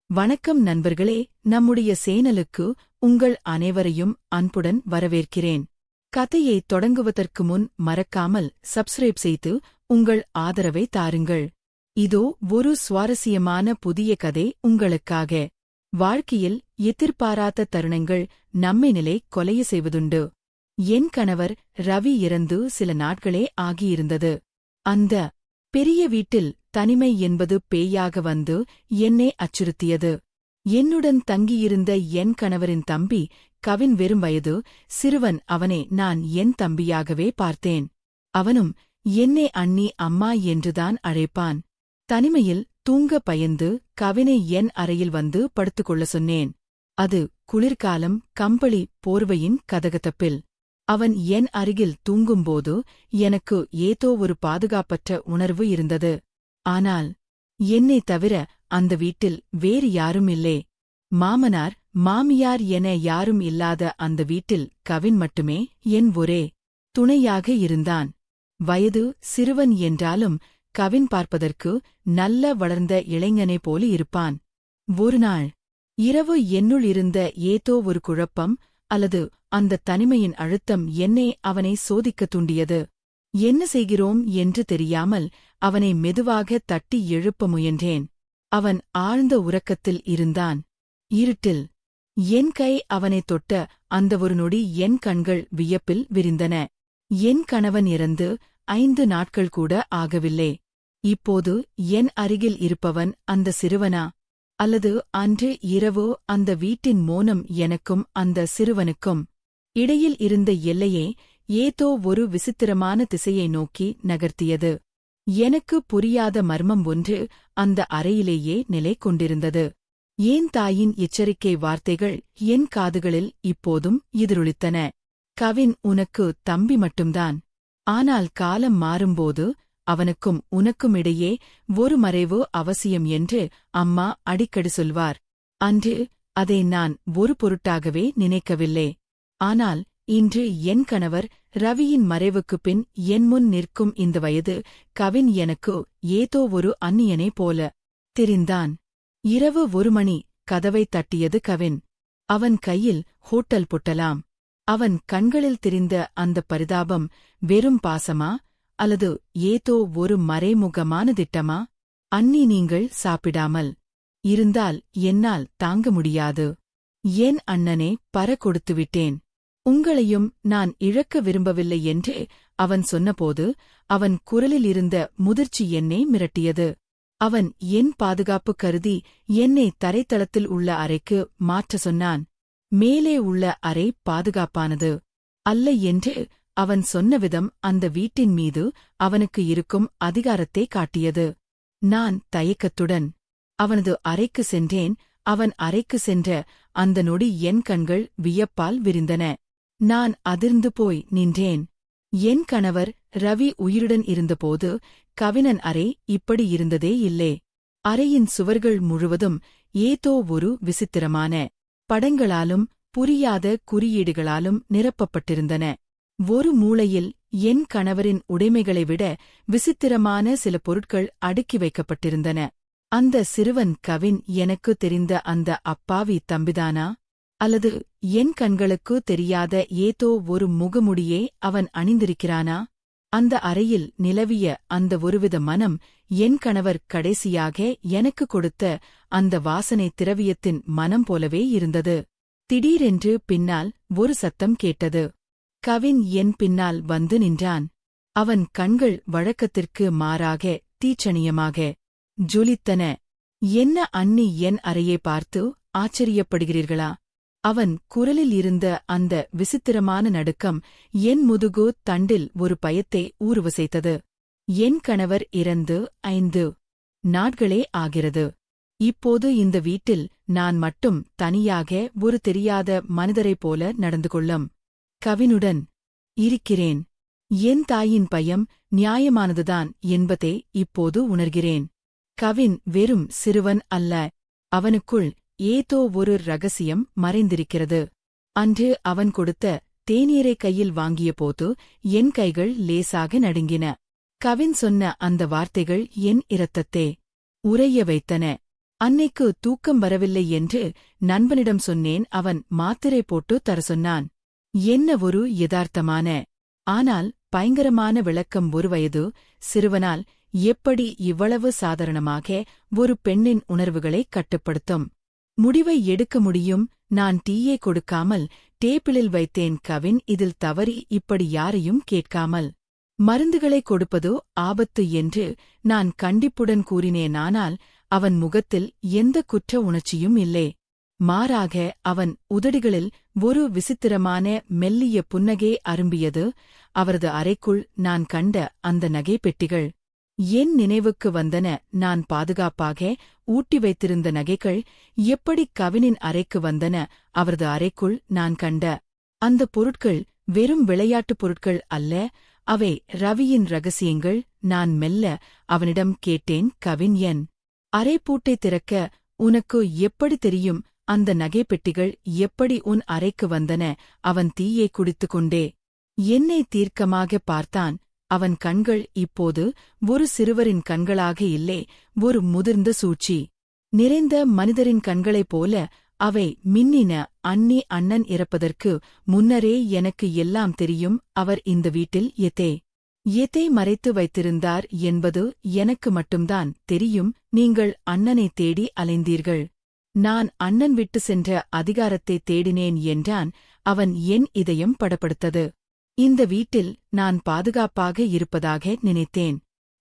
வணக்கம் நண்பர்களே, நம்முடைய சேனலுக்கு உங்கள் அனைவரையும் அன்புடன் வரவேற்கிறேன். கதையை தொடங்குவதற்கு முன் மறக்காமல் சப்ஸ்கிரைப் செய்து உங்கள் ஆதரவை தாருங்கள். இதோ ஒரு சுவாரஸ்யமான புதிய கதை உங்களுக்காக. வாழ்க்கையில் எதிர்பாராத தருணங்கள் நம்மை கொலைய செய்வதுண்டு. என் கணவர் ரவி இறந்து சில நாட்களே ஆகியிருந்தது. அந்த பெரிய வீட்டில் தனிமை என்பது பேயாக வந்து என்னை அச்சுறுத்தியது. என்னுடன் தங்கியிருந்த என் கணவரின் தம்பி கவின் வெறும் வயது சிறுவன். அவனை நான் என் தம்பியாகவே பார்த்தேன். அவனும் என்னை அண்ணி அம்மா என்றுதான் அழைப்பான். தனிமையில் தூங்க பயந்து கவினை என் அறையில் வந்து படுத்துக்கொள்ள சொன்னேன். அது குளிர்காலம், கம்பளி போர்வையின் கதகதப்பில். அவன் என் அருகில் தூங்கும்போது எனக்கு ஏதோ ஒரு பாதுகாப்பற்ற உணர்வு இருந்தது. ஆனால் என்னை தவிர அந்த வீட்டில் வேறு யாரும் இல்லை. மாமனார் மாமியார் என யாரும் இல்லாத அந்த வீட்டில் கவின் மட்டுமே என் ஒரே துணையாக இருந்தான். வயது சிறுவன் என்றாலும் கவின் பார்ப்பதற்கு நல்ல வளர்ந்த இளைஞனை போல இருப்பான். ஒருநாள் இரவு என்னுள் இருந்த ஏதோ ஒரு குழப்பம் அல்லது அந்த தனிமையின் அழுத்தம் என்னை அவனை சோதிக்கத் தூண்டியது. என்ன செய்கிறோம் என்று தெரியாமல் அவனை மெதுவாக தட்டி எழுப்ப முயன்றேன். அவன் ஆழ்ந்த உறக்கத்தில் இருந்தான். இருட்டில் என் கை அவனை தொட்ட அந்த ஒரு நொடி என் கண்கள் வியப்பில் விரிந்தன. என் கணவன் இறந்து 5 நாட்கள் கூட ஆகவில்லை. இப்போது என் அருகில் இருப்பவன் அந்த சிறுவனா? அல்லது அன்று இரவு அந்த வீட்டின் மோனம் எனக்கும் அந்த சிறுவனுக்கும் இடையில் இருந்த எல்லையை ஏதோ ஒரு விசித்திரமான திசையை நோக்கி நகர்த்தியது. எனக்கு புரியாத மர்மம் ஒன்று அந்த அறையிலேயே நிலை கொண்டிருந்தது. என் தாயின் எச்சரிக்கை வார்த்தைகள் என் காதுகளில் இப்போதும் எதிரொலித்தன. கவின் உனக்கு தம்பி மட்டும்தான். ஆனால் காலம் மாறும்போது அவனுக்கும் உனக்கும் இடையே ஒரு மறைவு அவசியம் என்று அம்மா அடிக்கடி சொல்வார். அன்று அதை நான் ஒரு பொருட்டாகவே நினைக்கவில்லை. ஆனால் இன்று என் கணவர் ரவியின் மறைவுக்குப் பின் என் முன் நிற்கும் இந்த வயது கவின் எனக்கு ஏதோ ஒரு அந்நியனை போல தெரிந்தான். இரவு 1 மணி கதவைத் தட்டியது கவின். அவன் கையில் ஹோட்டல் பொட்டலாம். அவன் கண்களில் தெரிந்த அந்த பரிதாபம் வெறும் பாசமா அல்லது ஏதோ ஒரு மறைமுகமான திட்டமா? அண்ணி, நீங்கள் சாப்பிடாமல் இருந்தால் என்னால் தாங்க முடியாது. என் அண்ணனே, பற கொடுத்துவிட்டேன். உங்களையும் நான் இழக்க விரும்பவில்லை என்று அவன் சொன்னபோது அவன் குரலில் இருந்த முதிர்ச்சி என்னை மிரட்டியது. அவன் என் பாதுகாப்பு கருதி என்னை தரைத்தளத்தில் உள்ள அறைக்கு மாற்ற சொன்னான். மேலே உள்ள அறை பாதுகாப்பானது அல்ல என்று அவன் சொன்ன விதம் அந்த வீட்டின் மீது அவனுக்கு இருக்கும் அதிகாரத்தை காட்டியது. நான் தயக்கத்துடன் அவனது அறைக்கு சென்றேன். அவன் அறைக்கு சென்ற அந்த நொடி என் கண்கள் வியப்பால் விரிந்தன. நான் அதிர்ந்து போய் நின்றேன். என் கணவர் ரவி உயிருடன் இருந்தபோது கவினன் அறை இப்படி இருந்ததே இல்லை. அறையின் சுவர்கள் முழுவதும் ஏதோ ஒரு விசித்திரமான படங்களாலும் புரியாத குறியீடுகளாலும் நிரப்பப்பட்டிருந்தன. ஒரு மூலையில் என் கணவரின் உடைமைகளை விட விசித்திரமான சில பொருட்கள் அடுக்கி வைக்கப்பட்டிருந்தன. அந்த சிறுவன் கவின் எனக்கு தெரிந்த அந்த அப்பாவி தம்பிதானா? அல்லது என் கண்களுக்கு தெரியாத ஏதோ ஒரு முகமுடியை அவன் அணிந்திருக்கிறானா? அந்த அறையில் நிலவிய அந்த ஒருவித மனம் என் கணவர் கடைசியாக எனக்கு கொடுத்த அந்த வாசனை திரவியத்தின் மனம் போலவே இருந்தது. திடீரென்று பின்னால் ஒரு சத்தம் கேட்டது. கவின் என் பின்னால் வந்து நின்றான். அவன் கண்கள் வழக்கத்திற்கு மாறாக தீச்சணியமாக ஜொலித்தன. என்ன அண்ணி, என் அறையை பார்த்து ஆச்சரியப்படுகிறீர்களா? அவன் குரலில் இருந்த அந்த விசித்திரமான நடுக்கம் என் முதுகு தண்டில் ஒரு பயத்தை ஊறுவசைத்தது. என் கணவர் இறந்து 5 நாட்களே ஆகிறது. இப்போது இந்த வீட்டில் நான் மட்டும் தனியாக ஒரு தெரியாத மனிதரைப் போல நடந்து கொள்ளும் கவினுடன் இருக்கிறேன். என் தாயின் பயம் நியாயமானதுதான் என்பதை இப்போது உணர்கிறேன். கவின் வெறும் சிறுவன் அல்ல. அவனுக்குள் ஏதோ ஒரு ரகசியம் மறைந்திருக்கிறது. அன்று அவன் கொடுத்த தேநீரை கையில் வாங்கியபோது என் கைகள் லேசாக நடுங்கின. கவின் சொன்ன அந்த வார்த்தைகள் என் இரத்தத்தை உறைய வைத்தன. அன்னைக்கு தூக்கம் வரவில்லை என்று நண்பனிடம் சொன்னேன். அவன் மாத்திரை போட்டு தர சொன்னான். என்ன ஒரு யதார்த்தமான ஆனால் பயங்கரமான விளக்கம். ஒரு வயது சிறுவனால் எப்படி இவ்வளவு சாதாரணமாக ஒரு பெண்ணின் உணர்வுகளை கட்டுப்படுத்தும் முடிவை எடுக்க முடியும்? நான் டீயே கொடுக்காமல் டேபிளில் வைத்தேன். கவின் இதில் தவறி இப்படி யாரையும் கேட்காமல் மருந்துகளை கொடுப்பது ஆபத்து என்று நான் கண்டிப்புடன் கூறினேன். ஆனால் அவன் முகத்தில் எந்த குற்ற உணர்ச்சியும் இல்லை. மாறாக அவன் உதடுகளில் ஒரு விசித்திரமான மெல்லிய புன்னகை அரும்பியது. அவரது அறைக்குள் நான் கண்ட அந்த நகைப்பெட்டிகள் என் நினைவுக்கு வந்தன. நான் பாதுகாப்பாக ஊட்டி வைத்திருந்த நகைகள் எப்படி கவினின் அறைக்கு வந்தன? அவரது அறைக்குள் நான் கண்ட அந்த பொருட்கள் வெறும் விளையாட்டுப் பொருட்கள் அல்ல, அவை ரவியின் ரகசியங்கள். நான் மெல்ல அவனிடம் கேட்டேன், கவின், என் அறைப்பூட்டை திறக்க உனக்கு எப்படி தெரியும்? அந்த நகைப்பெட்டிகள் எப்படி உன் அறைக்கு வந்தன? அவன் தீயை குடித்துக் கொண்டே என்னை தீர்க்கமாக பார்த்தான். அவன் கண்கள் இப்போது ஒரு சிறுவரின் கண்களாக இல்லை, ஒரு முதிர்ந்த சூழ்ச்சி நிறைந்த மனிதரின் கண்களைப் போல அவை மின்னின. அண்ணி அண்ணன் இறப்பதற்கு முன்னரே எனக்கு எல்லாம் தெரியும். அவர் இந்த வீட்டில் எதை மறைத்து வைத்திருந்தார் என்பது எனக்கு மட்டும்தான் தெரியும். நீங்கள் அண்ணனை தேடி அலைந்தீர்கள், நான் அண்ணன் விட்டு சென்ற அதிகாரத்தை தேடினேன் என்றான். அவன் என் இதயம் படப்படுத்தது. இந்த வீட்டில் நான் பாதுகாப்பாக இருப்பதாக நினைத்தேன்.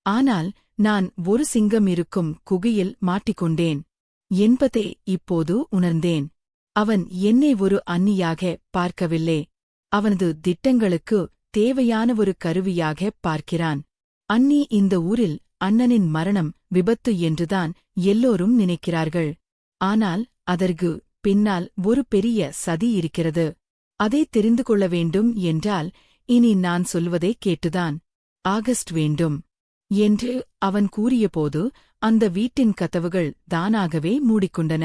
ஆனால் நான் ஒரு சிங்கம் இருக்கும் குகையில் மாட்டிக்கொண்டேன் என்பதை இப்போது உணர்ந்தேன். அவன் என்னை ஒரு அந்நியாக பார்க்கவில்லை, அவனது திட்டங்களுக்கு தேவையான ஒரு கருவியாக பார்க்கிறான். அண்ணி இந்த ஊரில் அண்ணனின் மரணம் விபத்து என்றுதான் எல்லோரும் நினைக்கிறார்கள். ஆனால் அதற்கு பின்னால் ஒரு பெரிய சதி இருக்கிறது. அதை தெரிந்து கொள்ள வேண்டும் என்றால் இனி நான் சொல்வதை கேட்டுதான் ஆகஸ்ட் வேண்டும் என்று அவன் கூறியபோது அந்த வீட்டின் கதவுகள் தானாகவே மூடிக்கொண்டன.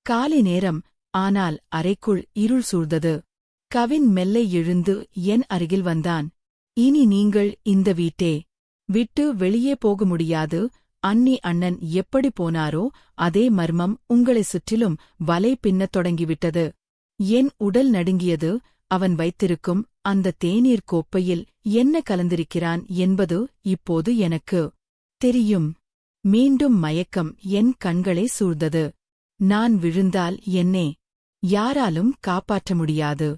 காலை நேரம், ஆனால் அறைக்குள் இருள் சூழ்ந்தது. கவின் மெல்ல எழுந்து என் அருகில் வந்தான். இனி நீங்கள் இந்த வீட்டை விட்டு வெளியே போக முடியாது. அண்ணி அண்ணன் எப்படி போனாரோ அதே மர்மம் உங்களை சுற்றிலும் வலை பின்னத் தொடங்கிவிட்டது. என் உடல் நடுங்கியது. அவன் வைத்திருக்கும் அந்த தேநீர் கோப்பையில் என்ன கலந்திருக்கிறான் என்பது இப்போது எனக்கு தெரியும். மீண்டும் மயக்கம் என் கண்களை சூழ்ந்தது. நான் விழுந்தால் என்னை யாராலும் காப்பாற்ற முடியாது.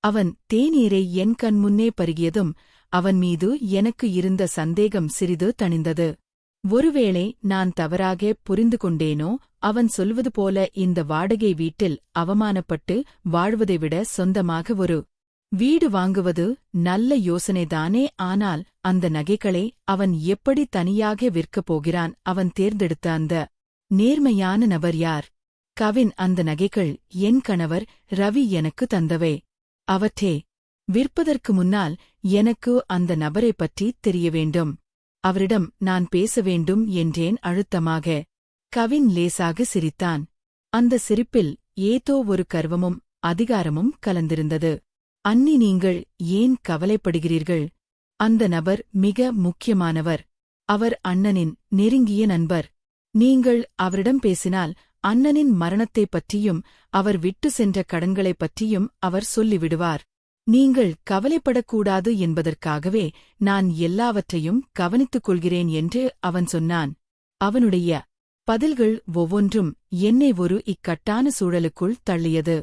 அவன் தேநீரை என் கண் முன்னே பருகியதும் அவன் மீது எனக்கு இருந்த சந்தேகம் சிறிது தணிந்தது. ஒருவேளை நான் தவறாக புரிந்து கொண்டேனோ? அவன் சொல்வது போல இந்த வாடகை வீட்டில் அவமானப்பட்டு வாழ்வதை விட சொந்தமாக ஒரு வீடு வாங்குவது நல்ல யோசனைதானே? ஆனால் அந்த நகைகளை அவன் எப்படி தனியாக விற்கப் போகிறான்? அவன் தேர்ந்தெடுத்த அந்த நேர்மையான நபர் யார்? கவின். அந்த நகைகள் என் கணவர் ரவி எனக்கு தந்தவை. அவற்றை விற்பதற்கு முன்னால் எனக்கு அந்த நபரைப் பற்றி தெரிய வேண்டும். அவரிடம் நான் பேச வேண்டும் என்றேன் அழுத்தமாக. கவின் லேசாக சிரித்தான். அந்த சிரிப்பில் ஏதோ ஒரு கர்வமும் அதிகாரமும் கலந்திருந்தது. அண்ணி, நீங்கள் ஏன் கவலைப்படுகிறீர்கள்? அந்த நபர் மிக முக்கியமானவர். அவர் அண்ணனின் நெருங்கிய நண்பர். நீங்கள் அவரிடம் பேசினால் அண்ணனின் மரணத்தைப் பற்றியும் அவர் விட்டு சென்ற கடன்களைப் பற்றியும் அவர் சொல்லிவிடுவார். நீங்கள் கவலைப்படக்கூடாது என்பதற்காகவே நான் எல்லாவற்றையும் கவனித்துக் கொள்கிறேன் என்று அவன் சொன்னான். அவனுடைய பதில்கள் ஒவ்வொன்றும் என்னை ஒரு இக்கட்டான சூழலுக்குள் தள்ளியது.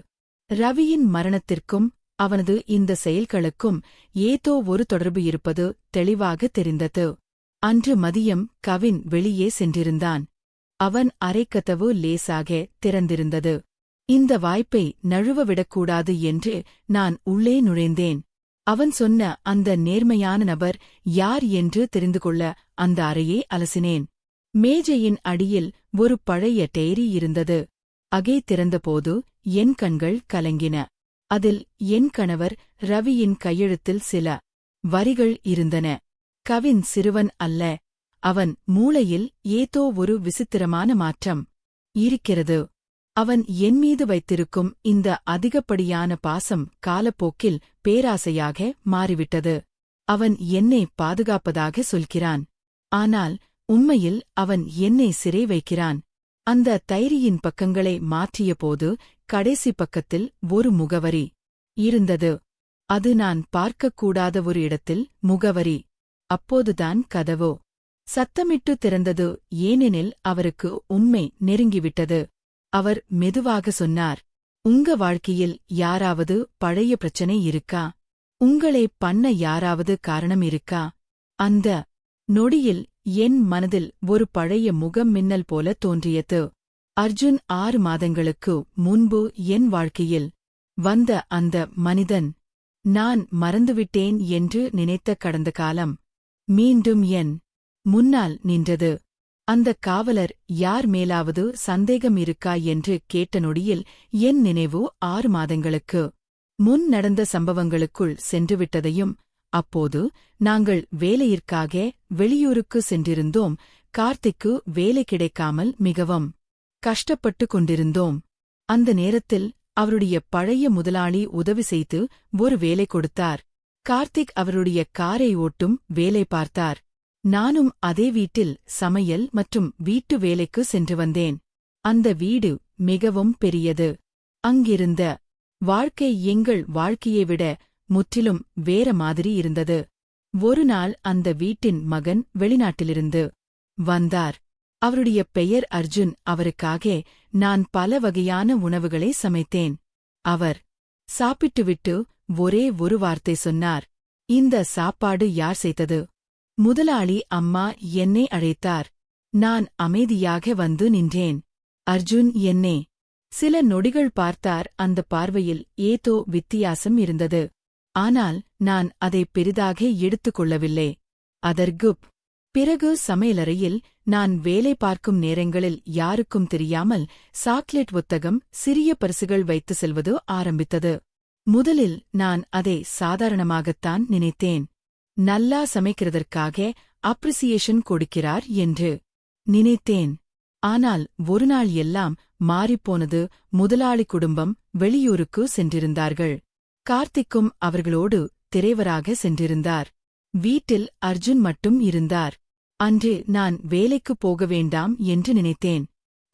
ரவியின் மரணத்திற்கும் அவனது இந்த செயல்களுக்கும் ஏதோ ஒரு தொடர்பு இருப்பது தெளிவாக தெரிந்தது. அன்று மதியம் கவின் வெளியே சென்றிருந்தான். அவன் அறைக்கதவு லேசாக திறந்திருந்தது. இந்த வாய்ப்பை நழுவ விடக்கூடாது என்று நான் உள்ளே நுழைந்தேன். அவன் சொன்ன அந்த நேர்மையான நபர் யார் என்று தெரிந்து கொள்ள அந்த அறையை அலசினேன். மேஜையின் அடியில் ஒரு பழைய டைரி இருந்தது. அகை திறந்தபோது என் கண்கள் கலங்கின. அதில் என் கணவர் ரவியின் கையெழுத்தில் சில வரிகள் இருந்தன. கவின் சிறுவன் அல்ல. அவன் மூளையில் ஏதோ ஒரு விசித்திரமான மாற்றம் இருக்கிறது. அவன் என்மீது வைத்திருக்கும் இந்த அதிகப்படியான பாசம் காலப்போக்கில் பேராசையாக மாறிவிட்டது. அவன் என்னை பாதுகாப்பதாக சொல்கிறான். ஆனால் உண்மையில் அவன் என்னை சிறை வைக்கிறான். அந்த டைரியின் பக்கங்களை மாற்றியபோது கடைசி பக்கத்தில் ஒரு முகவரி இருந்தது. அது நான் பார்க்கக்கூடாத ஒரு இடத்தில் முகவரி. அப்போதுதான் கதவு சத்தமிட்டு திறந்தது. ஏனெனில் அவருக்கு உண்மை நெருங்கிவிட்டது. அவர் மெதுவாக சொன்னார், உங்க வாழ்க்கையில் யாராவது பழைய பிரச்சனை இருக்கா? உங்களை பண்ண யாராவது காரணம் இருக்கா? அந்த நொடியில் என் மனதில் ஒரு பழைய முகம் மின்னல் போல தோன்றியது. அர்ஜுன் 6 மாதங்களுக்கு முன்பு என் வாழ்க்கையில் வந்த அந்த மனிதன். நான் மறந்துவிட்டேன் என்று நினைத்த கடந்த காலம் மீண்டும் என் முன்னால் நின்றது. அந்தக் காவலர் யார் மேலாவது சந்தேகம் இருக்கா என்று கேட்ட நொடியில் என் நினைவு 6 மாதங்களுக்கு முன் நடந்த சம்பவங்களுக்குள் சென்றுவிட்டதையும், அப்போது நாங்கள் வேலையிற்காக வெளியூருக்கு சென்றிருந்தோம். கார்த்திக்கு வேலை கிடைக்காமல் மிகவும் கஷ்டப்பட்டு கொண்டிருந்தோம். அந்த நேரத்தில் அவருடைய பழைய முதலாளி உதவி செய்து ஒரு வேலை கொடுத்தார். கார்த்திக் அவருடைய காரை ஓட்டும் வேலை பார்த்தார். நானும் அதே வீட்டில் சமையல் மற்றும் வீட்டு வேலைக்கு சென்று வந்தேன். அந்த வீடு மிகவும் பெரியது. அங்கிருந்த வாழ்க்கை எங்கள் வாழ்க்கையை விட முற்றிலும் வேற மாதிரி இருந்தது. ஒரு நாள் அந்த வீட்டின் மகன் வெளிநாட்டிலிருந்து வந்தார். அவருடைய பெயர் அர்ஜுன். அவருக்காக நான் பல வகையான உணவுகளை சமைத்தேன். அவர் சாப்பிட்டுவிட்டு ஒரே ஒரு வார்த்தை சொன்னார், இந்த சாப்பாடு யார் செய்தது? முதலாளி அம்மா என்னை அழைத்தார். நான் அமைதியாக வந்து நின்றேன். அர்ஜுன் என்னே சில நொடிகள் பார்த்தார். அந்த பார்வையில் ஏதோ வித்தியாசம் இருந்தது. ஆனால் நான் அதை பெரிதாக எடுத்துக்கொள்ளவில்லை. அதற்குப் பிறகு சமையலறையில் நான் வேலை பார்க்கும் நேரங்களில் யாருக்கும் தெரியாமல் சாக்லேட் புத்தகம், சிறிய பரிசுகள் வைத்து செல்வது ஆரம்பித்தது. முதலில் நான் அதை சாதாரணமாகத்தான் நினைத்தேன். நல்லா சமைக்கிறதற்காக அப்ரிசியேஷன் கொடுக்கிறார் என்று நினைத்தேன். ஆனால் ஒருநாள் எல்லாம் மாறிப்போனது. முதலாளி குடும்பம் வெளியூருக்கு சென்றிருந்தார்கள். கார்த்திக்கும் அவர்களோடு திரைவராக சென்றிருந்தார். வீட்டில் அர்ஜுன் மட்டும் இருந்தார். அன்று நான் வேலைக்குப் போக வேண்டாம் என்று நினைத்தேன்.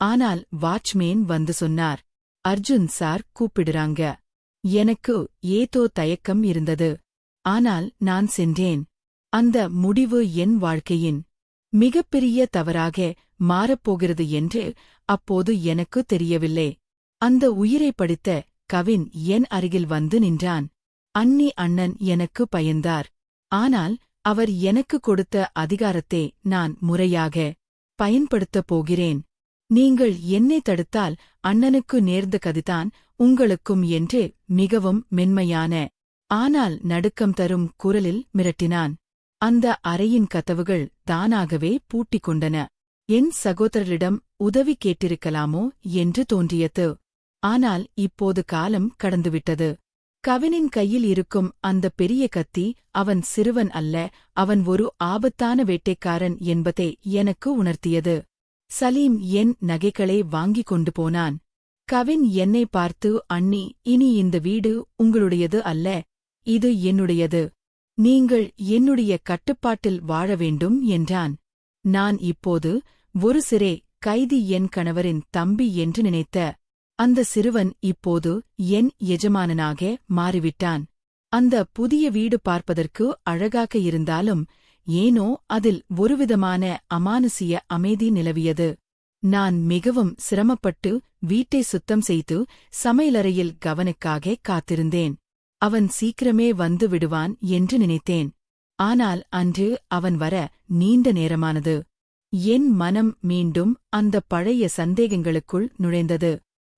ஆனால் வாட்ச்மேன் வந்து சொன்னார், அர்ஜுன் சார் கூப்பிடுறாங்க. எனக்கு ஏதோ தயக்கம் இருந்தது. ஆனால் நான் சென்றேன். அந்த முடிவு என் வாழ்க்கையின் மிகப்பெரிய தவறாக மாறப்போகிறது என்று அப்போது எனக்கு தெரியவில்லை. அந்த உயிரை படித்த கவின் என் அருகில் வந்து நின்றான். அண்ணி அண்ணன் எனக்கு பயந்தார். ஆனால் அவர் எனக்கு கொடுத்த அதிகாரத்தை நான் முறையாக பயன்படுத்தப் போகிறேன். நீங்கள் என்னை தடுத்தால் அண்ணனுக்கு நேர்ந்த கதிதான் உங்களுக்கும் என்று மிகவும் மென்மையான ஆனால் நடுக்கம் தரும் குரலில் மிரட்டினான். அந்த அறையின் கதவுகள் தானாகவே பூட்டிக் கொண்டன. என் சகோதரரிடம் உதவி கேட்டிருக்கலாமோ என்று தோன்றியது. ஆனால் இப்போது காலம் கடந்துவிட்டது. கவினின் கையில் இருக்கும் அந்த பெரிய கத்தி அவன் சிறுவன் அல்ல, அவன் ஒரு ஆபத்தான வேட்டைக்காரன் என்பதை எனக்கு உணர்த்தியது. சலீம் என் நகைகளை வாங்கிக் கொண்டு போனான். கவின் என்னை பார்த்து, அண்ணி, இனி இந்த வீடு உங்களுடையது அல்ல, இது என்னுடையது. நீங்கள் என்னுடைய கட்டுப்பாட்டில் வாழ வேண்டும் என்றான். நான் இப்போது ஒரு சிறை கைதி. என் கணவரின் தம்பி என்று நினைத்த அந்த சிறுவன் இப்போது என் எஜமானனாக மாறிவிட்டான். அந்த புதிய வீடு பார்ப்பதற்கு அழகாக இருந்தாலும் ஏனோ அதில் ஒருவிதமான அமானுசிய அமைதி நிலவியது. நான் மிகவும் சிரமப்பட்டு வீட்டை சுத்தம் செய்து சமையலறையில் கவனுக்காக காத்திருந்தேன். அவன் சீக்கிரமே வந்து விடுவான் என்று நினைத்தேன். ஆனால் அன்று அவன் வர நீண்ட நேரமானது. என் மனம் மீண்டும் அந்த பழைய சந்தேகங்களுக்குள் நுழைந்தது.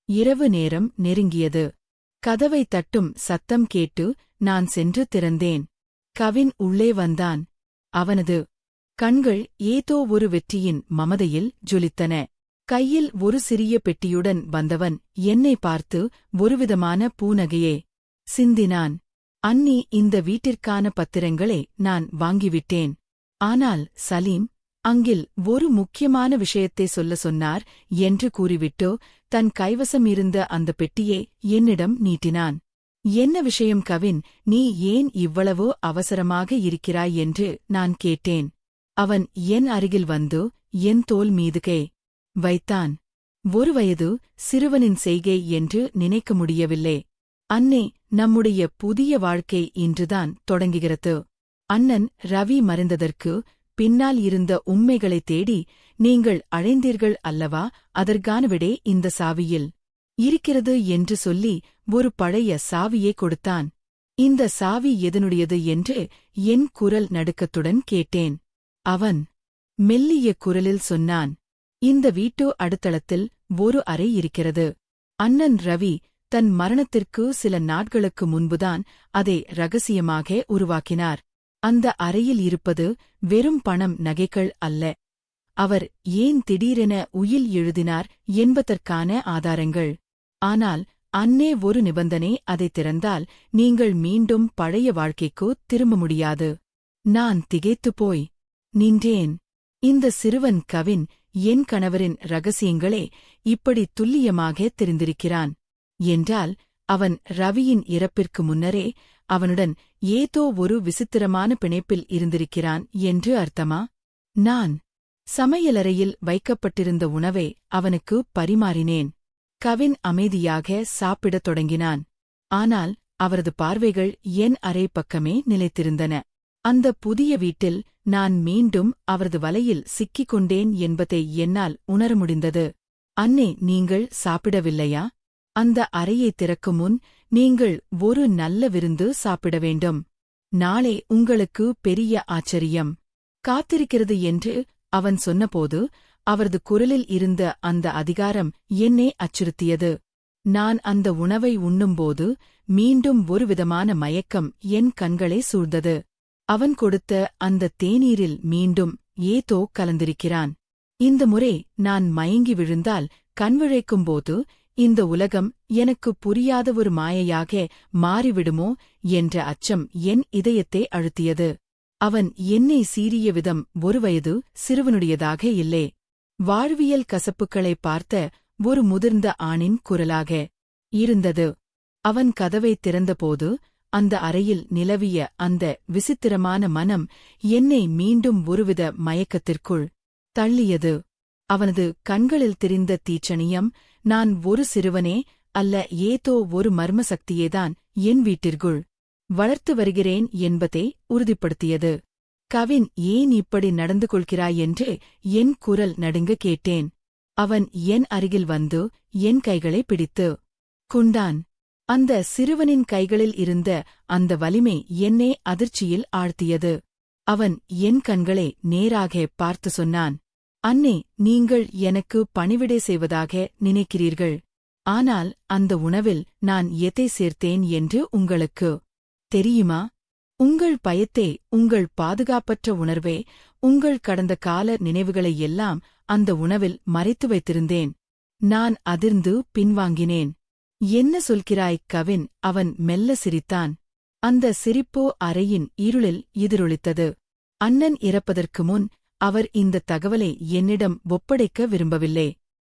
இரவு நேரம் நெருங்கியது. கதவை தட்டும் சத்தம் கேட்டு நான் சென்று திறந்தேன். கவின் உள்ளே வந்தான். அவனது கண்கள் ஏதோ ஒரு வெற்றியின் மமதையில் ஜொலித்தன. கையில் ஒரு சிறிய பெட்டியுடன் வந்தவன் என்னை பார்த்து ஒருவிதமான பூநகையே சிந்தினான். அண்ணி, இந்த வீட்டிற்கான பத்திரங்களை நான் வாங்கிவிட்டேன். ஆனால் சலீம் அங்கில் ஒரு முக்கியமான விஷயத்தை சொல்ல சொன்னார் என்று கூறிவிட்டு தன் கைவசம் இருந்த அந்த பெட்டியை என்னிடம் நீட்டினான். என்ன விஷயம் கவின்? நீ ஏன் இவ்வளவு அவசரமாக இருக்கிறாய் என்று நான் கேட்டேன். அவன் என் அருகில் வந்து என் தோள் மீது கை வைத்தான். ஒரு வயது சிறுவனின் செய்கை என்று நினைக்க முடியவில்லை. அன்னே, நம்முடைய புதிய வாழ்க்கை இன்றுதான் தொடங்குகிறது. அண்ணன் ரவி மறைந்ததற்கு பின்னால் இருந்த உண்மைகளைத் தேடி நீங்கள் அழைந்தீர்கள் அல்லவா? அதற்கான விடை இந்த சாவியில் இருக்கிறது என்று சொல்லி ஒரு பழைய சாவியை கொடுத்தான். இந்த சாவி எதனுடையது என்று என் குரல் நடுக்கத்துடன் கேட்டேன். அவன் மெல்லிய குரலில் சொன்னான், இந்த வீட்டு அடித்தளத்தில் ஒரு அறை இருக்கிறது. அண்ணன் ரவி தன் மரணத்திற்கு சில நாட்களுக்கு முன்புதான் அதை ரகசியமாக உருவாக்கினார். அந்த அறையில் இருப்பது வெறும் பணம், நகைகள் அல்ல. அவர் ஏன் திடீரென உயில் எழுதினார் என்பதற்கான ஆதாரங்கள். ஆனால் அன்னே, ஒரு நிபந்தனை, அதை திறந்தால் நீங்கள் மீண்டும் பழைய வாழ்க்கைக்கு திரும்ப முடியாது. நான் திகைத்துப் போய் நின்றேன். இந்த சிறுவன் கவின் என் கணவரின் ரகசியங்களே இப்படி துல்லியமாக தெரிந்திருக்கிறான் என்றால், அவன் ரவியின் இறப்பிற்கு முன்னரே அவனுடன் ஏதோ ஒரு விசித்திரமான பிணைப்பில் இருந்திருக்கிறான் என்று அர்த்தமா? நான் சமையலறையில் வைக்கப்பட்டிருந்த உணவை அவனுக்கு பரிமாறினேன். கவின் அமைதியாக சாப்பிடத் தொடங்கினான். ஆனால் அவரது பார்வைகள் என் அறை பக்கமே நிலைத்திருந்தன. அந்த புதிய வீட்டில் நான் மீண்டும் அவரது வலையில் சிக்கிக் கொண்டேன் என்பதை என்னால் உணர முடிந்தது. அன்னே, நீங்கள் சாப்பிடவில்லையா? அந்த அறையை திறக்கும் முன் நீங்கள் ஒரு நல்ல விருந்து சாப்பிட வேண்டும். நாளை உங்களுக்கு பெரிய ஆச்சரியம் காத்திருக்கிறது என்று அவன் சொன்னபோது அவரது குரலில் இருந்த அந்த அதிகாரம் என்னை அச்சுறுத்தியது. நான் அந்த உணவை உண்ணும்போது மீண்டும் ஒருவிதமான மயக்கம் என் கண்களை சூழ்ந்தது. அவன் கொடுத்த அந்த தேநீரில் மீண்டும் ஏதோ கலந்திருக்கிறான். இந்த முறை நான் மயங்கி விழுந்தால் கண்விழைக்கும்போது இந்த உலகம் எனக்கு புரியாத ஒரு மாயையாக மாறிவிடுமோ என்ற அச்சம் என் இதயத்தை அழுத்தியது. அவன் என்னை சீறிய விதம் ஒரு வயது சிறுவனுடையதாக இல்லை. வாழ்வியல் கசப்புக்களை பார்த்த ஒரு முதிர்ந்த ஆணின் குரலாக இருந்தது. அவன் கதவைத் திறந்தபோது அந்த அறையில் நிலவிய அந்த விசித்திரமான மனம் என்னை மீண்டும் ஒருவித மயக்கத்திற்குள் தள்ளியது. அவனது கண்களில் தெரிந்த தீச்சணியம் நான் ஒரு சிறுவனே அல்ல, ஏதோ ஒரு மர்ம சக்தியேதான் என் வீட்டிற்குள் வளர்த்து வருகிறேன் என்பதை உறுதிப்படுத்தியது. கவின், ஏன் இப்படி நடந்து கொள்கிறாய் என்று என் குரல் நடுங்க கேட்டேன். அவன் என் அருகில் வந்து என் கைகளை பிடித்து கொண்டான். அந்த சிறுவனின் கைகளில் இருந்த அந்த வலிமை என்னை அதிர்ச்சியில் ஆழ்த்தியது. அவன் என் கண்களை நேராக பார்த்து சொன்னான், அன்னே, நீங்கள் எனக்கு பணிவிடை செய்வதாக நினைக்கிறீர்கள். ஆனால் அந்த உணவில் நான் எதை சேர்த்தேன் என்று உங்களுக்கு தெரியுமா? உங்கள் பயத்தை, உங்கள் பாதுகாப்பற்ற உணர்வே, உங்கள் கடந்த கால நினைவுகளை எல்லாம் அந்த உணவில் மறைத்து வைத்திருந்தேன். நான் அதிர்ந்து பின்வாங்கினேன். என்ன சொல்கிறாய் கவின்? அவன் மெல்ல சிரித்தான். அந்த சிரிப்போ அறையின் இருளில் எதிரொலித்தது. அண்ணன் இறப்பதற்கு முன் அவர் இந்த தகவலை என்னிடம் ஒப்படைக்க விரும்பவில்லை.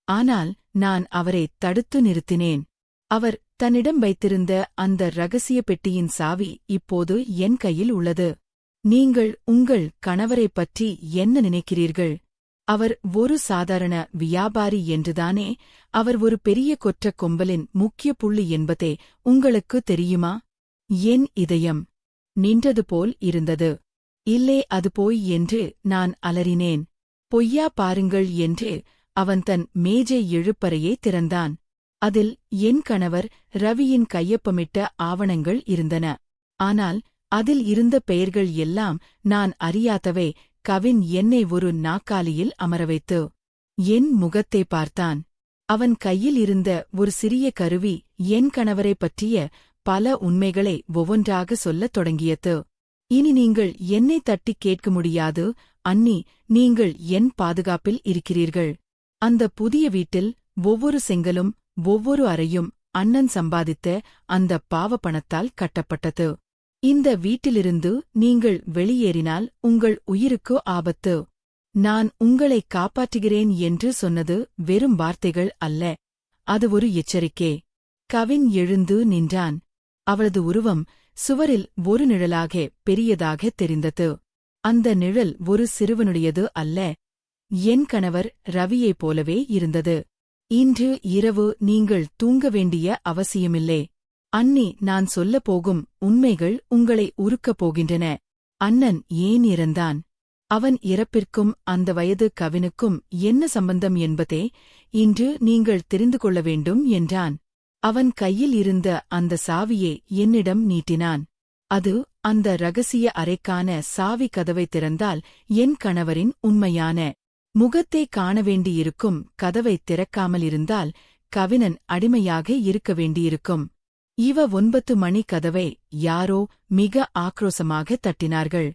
ஆனால் நான் அவரை தடுத்து நிறுத்தினேன். அவர் தன்னிடம் வைத்திருந்த அந்த ரகசிய பெட்டியின் சாவி இப்போது என் கையில் உள்ளது. நீங்கள் உங்கள் கணவரைப் பற்றி என்ன நினைக்கிறீர்கள்? அவர் ஒரு சாதாரண வியாபாரி என்றுதானே? அவர் ஒரு பெரிய கொற்றக் கொம்பலின் முக்கிய புள்ளி என்பதே உங்களுக்கு தெரியுமா? என் இதயம் நின்றது போல் இருந்தது. இல்லே, அது போய் என்று நான் அலறினேன். பொய்யா, பாருங்கள் என்று அவன் தன் மேஜை இழுப்பறையை திறந்தான். அதில் என் கணவர் ரவியின் கையொப்பமிட்ட ஆவணங்கள் இருந்தன. ஆனால் அதில் இருந்த பெயர்கள் எல்லாம் நான் அறியாதவை. கவின் என்னை ஒரு நாற்காலியில் அமரவைத்து என் முகத்தை பார்த்தான். அவன் கையில் இருந்த ஒரு சிறிய கருவி என் கணவரைப் பற்றிய பல உண்மைகளை ஒவ்வொன்றாக சொல்லத் தொடங்கியது. இனி நீங்கள் என்னை தட்டிக் கேட்க முடியாது அண்ணி, நீங்கள் என் பாதுகாப்பில் இருக்கிறீர்கள். அந்த புதிய வீட்டில் ஒவ்வொரு செங்கலும் ஒவ்வொரு அறையும் அண்ணன் சம்பாதித்த அந்த பாவ பணத்தால் கட்டப்பட்டது. இந்த வீட்டிலிருந்து நீங்கள் வெளியேறினால் உங்கள் உயிருக்கு ஆபத்து. நான் உங்களை காப்பாற்றுகிறேன் என்று சொன்னது வெறும் வார்த்தைகள் அல்ல, அது ஒரு எச்சரிக்கை. கவின் எழுந்து நின்றான். அவளது உருவம் சுவரில் ஒரு நிழலாக பெரியதாக தெரிந்தது. அந்த நிழல் ஒரு சிறுவனுடையது அல்ல, என் கணவர் ரவியைப் போலவே இருந்தது. இன்று இரவு நீங்கள் தூங்க வேண்டிய அவசியமில்லை. அண்ணி, நான் சொல்லப் போகும் உண்மைகள் உங்களை உருக்கப் போகின்றன. அண்ணன் ஏன் இறந்தான்? அவன் இறப்பிற்கும் அந்த வயது கவினுக்கும் என்ன சம்பந்தம் என்பதே இன்று நீங்கள் தெரிந்து கொள்ள வேண்டும் என்றான். அவன் கையில் இருந்த அந்த சாவியை என்னிடம் நீட்டினான். அது அந்த ரகசிய அறைக்கான சாவி. கதவை திறந்தால் என் கணவரின் உண்மையான முகத்தை காண வேண்டியிருக்கும். கதவை திறக்காமல் இருந்தால் கவினன் அடிமையாக இருக்க வேண்டியிருக்கும். 9 மணி கதவை யாரோ மிக ஆக்ரோசமாக தட்டினார்கள்.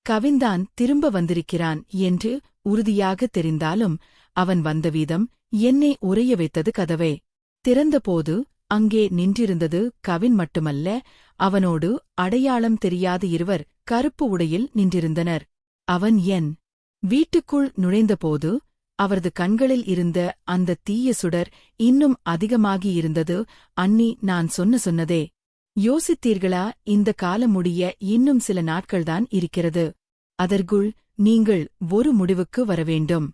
கவின்தான் திரும்ப வந்திருக்கிறான் என்று உறுதியாக தெரிந்தாலும் அவன் வந்த வீதம் என்னை உறைய வைத்தது. கதவை திறந்தபோது அங்கே நின்றிருந்தது கவின் மட்டுமல்ல, அவனோடு அடையாளம் தெரியாத இருவர் கருப்பு உடையில் நின்றிருந்தனர். அவன் என் வீட்டுக்குள் நுழைந்தபோது அவரது கண்களில் இருந்த அந்த தீய சுடர் இன்னும் அதிகமாகியிருந்தது. அண்ணி, நான் சொன்னதே யோசித்தீர்களா? இந்த காலம் முடிய இன்னும் சில நாட்கள்தான் இருக்கிறது. அதற்குள் நீங்கள் ஒரு முடிவுக்கு வரவேண்டும்.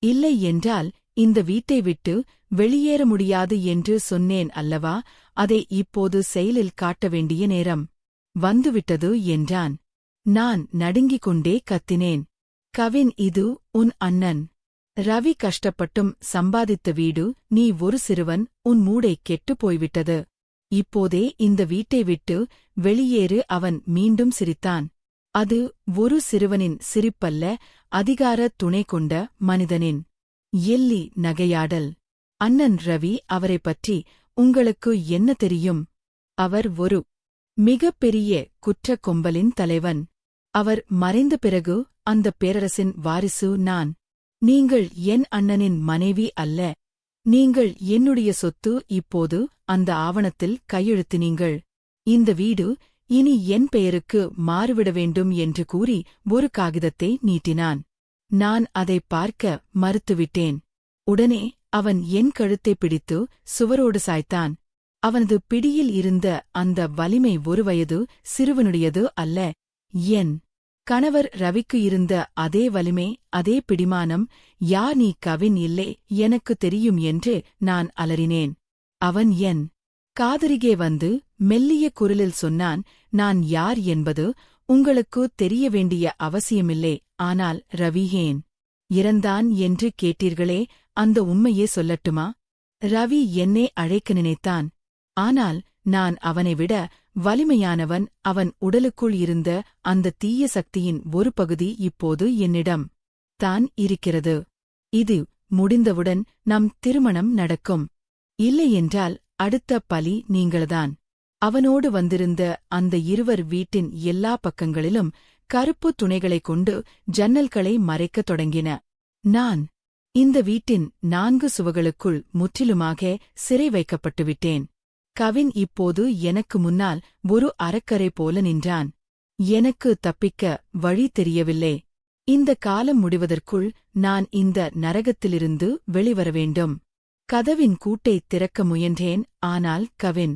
இல்லை என்றால் இந்த வீட்டை விட்டு வெளியேற முடியாது என்று சொன்னேன் அல்லவா? அதை இப்போது செயலில் காட்ட வேண்டிய நேரம் வந்துவிட்டது என்றான். நான் நடுங்கிக் கொண்டே கத்தினேன். கவின், இது உன் அண்ணன் ரவி கஷ்டப்பட்டும் சம்பாதித்த வீடு. நீ ஒரு சிறுவன். உன் மூடை கெட்டுப் போய்விட்டது. இப்போதே இந்த வீட்டை விட்டு வெளியேறு. அவன் மீண்டும் சிரித்தான். அது ஒரு சிறுவனின் சிரிப்பல்ல, அதிகார துணை கொண்ட மனிதனின் எள்ளி நகையாடல். அண்ணன் ரவி, அவரைப் பற்றி உங்களுக்கு என்ன தெரியும்? அவர் ஒரு மிகப்பெரிய குற்றக் கும்பலின் தலைவன். அவர் மறைந்த பிறகு அந்த பேரரசின் வாரிசு நான். நீங்கள் என் அண்ணனின் மனைவி அல்ல. நீங்கள் என்னுடைய சொத்து. இப்போது அந்த ஆவணத்தில் கையெழுத்தினீங்கள். இந்த வீடு இனி என் பெயருக்கு மாறிவிட வேண்டும் என்று கூறி ஒரு காகிதத்தை நீட்டினான். நான் அதை பார்க்க மறுத்துவிட்டேன். உடனே அவன் என் கழுத்தை பிடித்து சுவரோடு சாய்த்தான். அவனது பிடியில் இருந்த அந்த வலிமை ஒரு வயது சிறுவனுடையது அல்ல. என் கணவர் ரவிக்கு இருந்த அதே வலிமை, அதே பிடிமானம். யார் நீ? கவின், இல்லை, எனக்கு தெரியும் என்று நான் அலறினேன். அவன் என் காதருகே வந்து மெல்லிய குரலில் சொன்னான். நான் யார் என்பது உங்களுக்கு தெரிய வேண்டிய அவசியமில்லை. ஆனால் ரவி ஏன் இறந்தான் என்று கேட்டீர்களே, அந்த உண்மையே சொல்லட்டுமா? ரவி என்னை அழைக்க நினைத்தான். ஆனால் நான் அவனை விட வலிமையானவன். அவன் உடலுக்குள் இருந்த அந்த தீய சக்தியின் ஒரு பகுதி இப்போது என்னிடம் தான் இருக்கிறது. இது முடிந்தவுடன் நம் திருமணம் நடக்கும். இல்லையென்றால் அடுத்த பலி நீங்கள்தான். அவனோடு வந்திருந்த அந்த இருவர் வீட்டின் எல்லா பக்கங்களிலும் கருப்பு துணைகளைக் கொண்டு ஜன்னல்களை மறைக்கத் தொடங்கின. நான் இந்த வீட்டின் 4 சுவர்களுக்குள் முற்றிலுமாக சிறை வைக்கப்பட்டுவிட்டேன். கவின் இப்போது எனக்கு முன்னால் ஒரு அரக்கரை போல நின்றான். எனக்கு தப்பிக்க வழி தெரியவில்லை. இந்த காலம் முடிவதற்குள் நான் இந்த நரகத்திலிருந்து வெளிவர வேண்டும். கதவின் கூட்டைத் திறக்க முயன்றேன். ஆனால் கவின்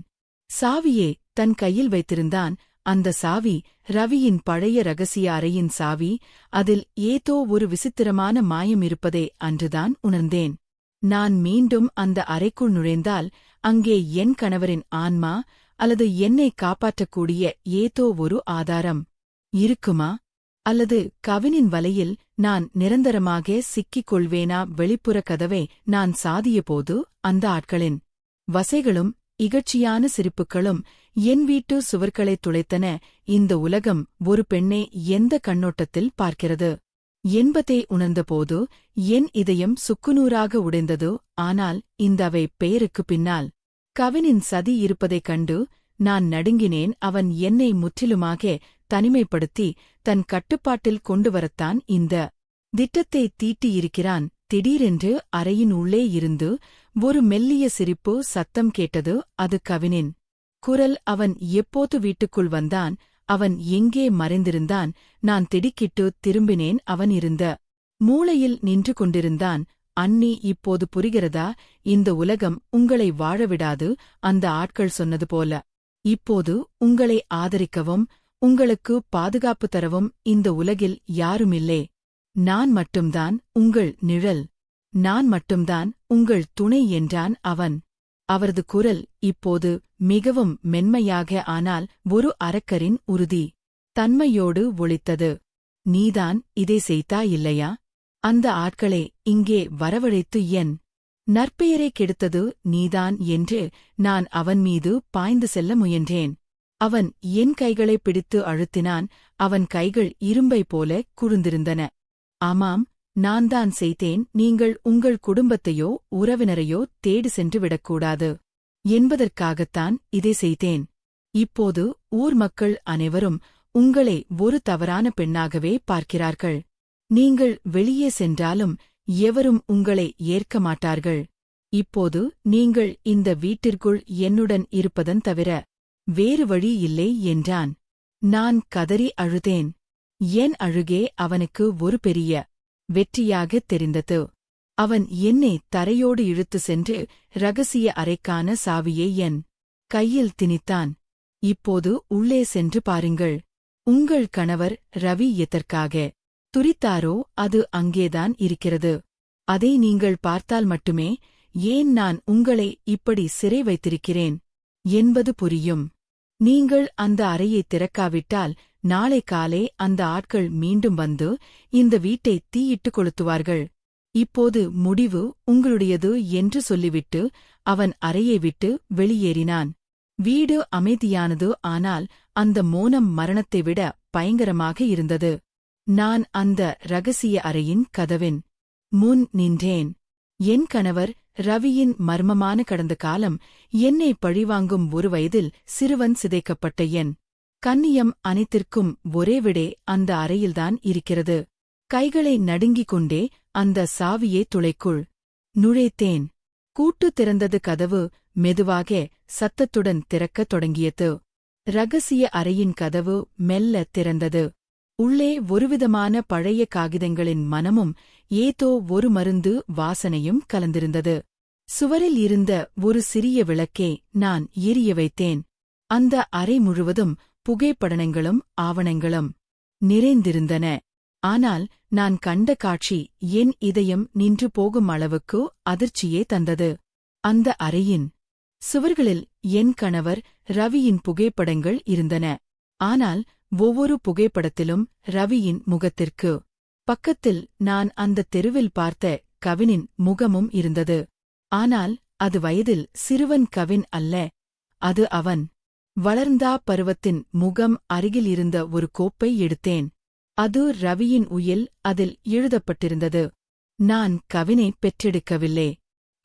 சாவியே தன் கையில் வைத்திருந்தான். அந்த சாவி ரவியின் பழைய ரகசிய அறையின் சாவி. அதில் ஏதோ ஒரு விசித்திரமான மாயம் இருப்பதை அன்றுதான் உணர்ந்தேன். நான் மீண்டும் அந்த அறைக்குள் நுழைந்தால் அங்கே என் கணவரின் ஆன்மா அல்லது என்னை காப்பாற்றக்கூடிய ஏதோ ஒரு ஆதாரம் இருக்குமா? அல்லது கவினின் வலையில் நான் நிரந்தரமாக சிக்கிக் கொள்வேனா? வெளிப்புற கதவை நான் சாதியபோது அந்த ஆட்களின் வசைகளும் இகழ்ச்சியான சிரிப்புகளும் என் வீட்டு சுவர்களைத் துளைத்தன. இந்த உலகம் ஒரு பெண்ணை எந்த கண்ணோட்டத்தில் பார்க்கிறது என்பதை உணர்ந்தபோது என் இதயம் சுக்குநூறாக உடைந்தது. ஆனால் இந்த அவை பெயருக்குப் பின்னால் கவினின் சதி இருப்பதைக் கண்டு நான் நடுங்கினேன். அவன் என்னை முற்றிலுமாக தனிமைப்படுத்தி தன் கட்டுப்பாட்டில் கொண்டுவரத்தான் இந்த திட்டத்தை தீட்டியிருக்கிறான். திடீரென்று அறையின் உள்ளே இருந்து ஒரு மெல்லிய சிரிப்பு சத்தம் கேட்டது. அது கவினின் குரல். அவன் எப்போது வீட்டுக்குள் வந்தான்? அவன் எங்கே மறைந்திருந்தான்? நான் திடுக்கிட்டு திரும்பினேன். அவன் இருந்த மூலையில் நின்று கொண்டிருந்தான். அண்ணி, இப்போது புரிகிறதா? இந்த உலகம் உங்களை வாழவிடாது. அந்த ஆட்கள் சொன்னது போல இப்போது உங்களை ஆதரிக்கவும் உங்களுக்கு பாதுகாப்பு தரவும் இந்த உலகில் யாருமில்லை. நான் மட்டும்தான் உங்கள் நிழல். நான் மட்டும்தான் உங்கள் துணை என்றான் அவன். அவரது குரல் இப்போது மிகவும் மென்மையாக ஆனால் ஒரு அரக்கரின் உறுதி தன்மையோடு ஒலித்தது. நீதான் இதை செய்தாயில்லையா? அந்த ஆட்களை இங்கே வரவழைத்து என் நற்பெயரை கெடுத்தது நீதான் என்று நான் அவன் மீது பாய்ந்து செல்ல முயன்றேன். அவன் என் கைகளை பிடித்து அழுத்தினான். அவன் கைகள் இரும்பை போல குறுந்திருந்தன. ஆமாம், நான் தான் செய்தேன். நீங்கள் உங்கள் குடும்பத்தையோ உறவினரையோ தேடி சென்று விடக்கூடாது என்பதற்காகத்தான் இதை செய்தேன். இப்போது ஊர் மக்கள் அனைவரும் உங்களை ஒரு தவறான பெண்ணாகவே பார்க்கிறார்கள். நீங்கள் வெளியே சென்றாலும் எவரும் உங்களை ஏற்க மாட்டார்கள். இப்போது நீங்கள் இந்த வீட்டிற்குள் என்னுடன் இருப்பதன் தவிர வேறு வழி இல்லை என்றான். நான் கதறி அழுதேன். என் அழுகே அவனுக்கு ஒரு பெரிய வெற்றியாகத் தெரிந்தது. அவன் என்னை தரையோடு இழுத்து சென்று இரகசிய அறைக்கான சாவியை என் கையில் திணித்தான். இப்போது உள்ளே சென்று பாருங்கள். உங்கள் கணவர் ரவி எதற்காக துரித்தாரோ அது அங்கேதான் இருக்கிறது. அதை நீங்கள் பார்த்தால் மட்டுமே ஏன் நான் உங்களை இப்படி சிறை வைத்திருக்கிறேன் என்பது புரியும். நீங்கள் அந்த அறையை திறக்காவிட்டால் நாளை காலை அந்த ஆட்கள் மீண்டும் வந்து இந்த வீட்டை தீயிட்டுக் கொளுத்துவார்கள். இப்போது முடிவு உங்களுடையது என்று சொல்லிவிட்டு அவன் அறையை விட்டு வெளியேறினான். வீடு அமைதியானது, ஆனால் அந்த மோனம் மரணத்தை விட பயங்கரமாக இருந்தது. நான் அந்த இரகசிய அறையின் கதவின் முன் நின்றேன். என் கணவர் ரவியின் மர்மமான கடந்த காலம், என்னை பழிவாங்கும் ஒரு வயதில் சிறுவன் சிதைக்கப்பட்ட என் கன்னியம் அனைத்திற்கும் ஒரே விடை அந்த அறையில்தான் இருக்கிறது. கைகளை நடுங்கிக் கொண்டே அந்த சாவியை துளைக்குள் நுழைத்தேன். கூட்டு திறந்தது. கதவு மெதுவாக சத்தத்துடன் திறக்கத் தொடங்கியது. இரகசிய அறையின் கதவு மெல்ல திறந்தது. உள்ளே ஒருவிதமான பழைய காகிதங்களின் மனமும் ஏதோ ஒரு மருந்து வாசனையும் கலந்திருந்தது. சுவரில் இருந்த ஒரு சிறிய விளக்கை நான் எரிய வைத்தேன். அந்த அறை முழுவதும் புகைப்படங்களும் ஆவணங்களும் நிறைந்திருந்தன. ஆனால் நான் கண்ட காட்சி என் இதயம் நின்று போகும் அளவுக்கு அதிர்ச்சியே தந்தது. அந்த அறையின் சுவர்களில் என் கணவர் ரவியின் புகைப்படங்கள் இருந்தன. ஆனால் ஒவ்வொரு புகைப்படத்திலும் ரவியின் முகத்திற்கு பக்கத்தில் நான் அந்த தெருவில் பார்த்த கவினின் முகமும் இருந்தது. ஆனால் அது வயதில் சிறுவன் கவின் அல்ல. அது அவன் வளர்ந்தா பருவத்தின் முகம். அருகில் இருந்த ஒரு கோப்பை எடுத்தேன். அது ரவியின் உயில். அதில் எழுதப்பட்டிருந்தது, நான் கவினை பெற்றெடுக்கவில்லை.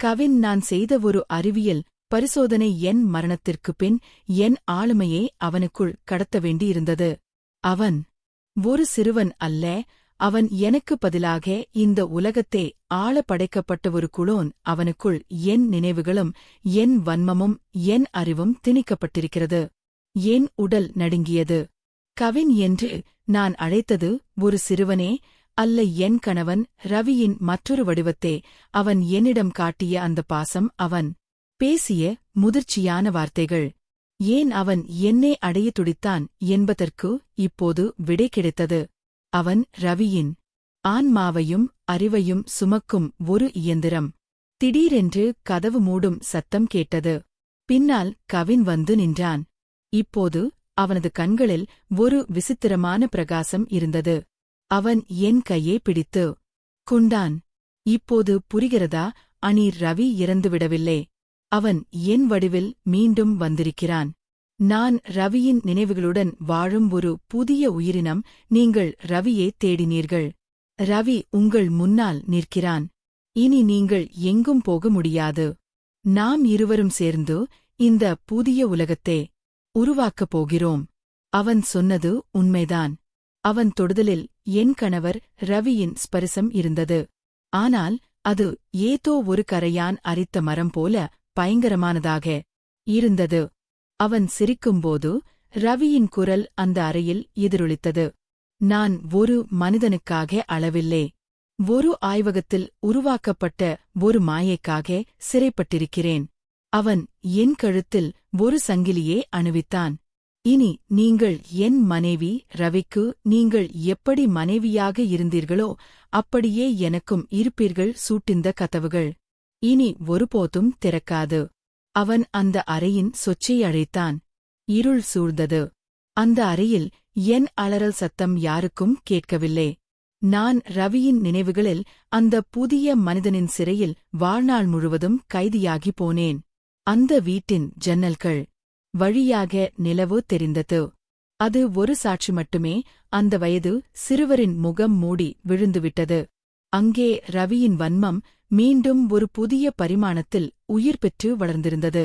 கவின் நான் செய்த ஒரு அறிவியல் பரிசோதனை. என் மரணத்திற்குப் பின் என் ஆளுமையை அவனுக்குள் கடத்த வேண்டியிருந்தது. அவன் ஒரு சிறுவன் அல்ல. அவன் எனக்கு பதிலாக இந்த உலகத்தை ஆள படைக்கப்பட்ட ஒரு குளோன். அவனுக்குள் என் நினைவுகளும் என் வன்மமும் என் அறிவும் திணிக்கப்பட்டிருக்கிறது. என் உடல் நடுங்கியது. கவின் என்று நான் அழைத்தது ஒரு சிறுவனே அல்ல, என் கணவன் ரவியின் மற்றொரு வடிவத்தே. அவன் என்னிடம் காட்டிய அந்த பாசம், அவன் பேசிய முதிர்ச்சியான வார்த்தைகள், ஏன் அவன் என்னை அடைய துடித்தான் என்பதற்கு இப்போது விடை கிடைத்தது. அவன் ரவியின் ஆன்மாவையும் அறிவையும் சுமக்கும் ஒரு இயந்திரம். திடீரென்று கதவு மூடும் சத்தம் கேட்டது. பின்னால் கவின் வந்து நின்றான். இப்போது அவனது கண்களில் ஒரு விசித்திரமான பிரகாசம் இருந்தது. அவன் என் கையை பிடித்து கொண்டான். இப்போது புரிகிறதா? ரவி இறந்துவிடவில்லை. அவன் என் வடிவில் மீண்டும் வந்திருக்கிறான். நான் ரவியின் நினைவுகளுடன் வாழும் ஒரு புதிய உயிரினம். நீங்கள் ரவியை தேடினீர்கள். ரவி உங்கள் முன்னால் நிற்கிறான். இனி நீங்கள் எங்கும் போக முடியாது. நாம் இருவரும் சேர்ந்து இந்த புதிய உலகத்தை உருவாக்கப் போகிறோம். அவன் சொன்னது உண்மைதான். அவன் தொடுதலில் என் கணவர் ரவியின் ஸ்பரிசம் இருந்தது. ஆனால் அது ஏதோ ஒரு கரையான் அரித்த மரம் போல பயங்கரமானதாக இருந்தது. அவன் சிரிக்கும்போது ரவியின் குரல் அந்த அறையில் எதிரொலித்தது. நான் ஒரு மனிதனுக்காக அளவில்லை. ஒரு ஆய்வகத்தில் உருவாக்கப்பட்ட ஒரு மாயைக்காக சிறைப்பட்டிருக்கிறேன். அவன் என் கழுத்தில் ஒரு சங்கிலியே அணிவித்தான். இனி நீங்கள் என் மனைவி ரவிக்கு நீங்கள் எப்படி மனைவியாக இருந்தீர்களோ அப்படியே எனக்கும் இருப்பீர்கள் சூட்டிந்த கதவுகள் இனி ஒருபோதும் திறக்காது. அவன் அந்த அறையின் சொச்சை அழைத்தான். இருள் சூழ்ந்தது. அந்த அறையில் என் அலறல் சத்தம் யாருக்கும் கேட்கவில்லை. நான் ரவியின் நினைவுகளில் அந்த புதிய மனிதனின் சிறையில் வாழ்நாள் முழுவதும் கைதியாகி போனேன். அந்த வீட்டின் ஜன்னல்கள் வழியாக நிலவு தெரிந்தது. அது ஒரு சாட்சி மட்டுமே. அந்த வயது சிறுவரின் முகம் மூடி விழுந்துவிட்டது. அங்கே ரவியின் வன்மம் மீண்டும் ஒரு புதிய பரிமாணத்தில் உயிர் பெற்று வளர்ந்திருந்தது.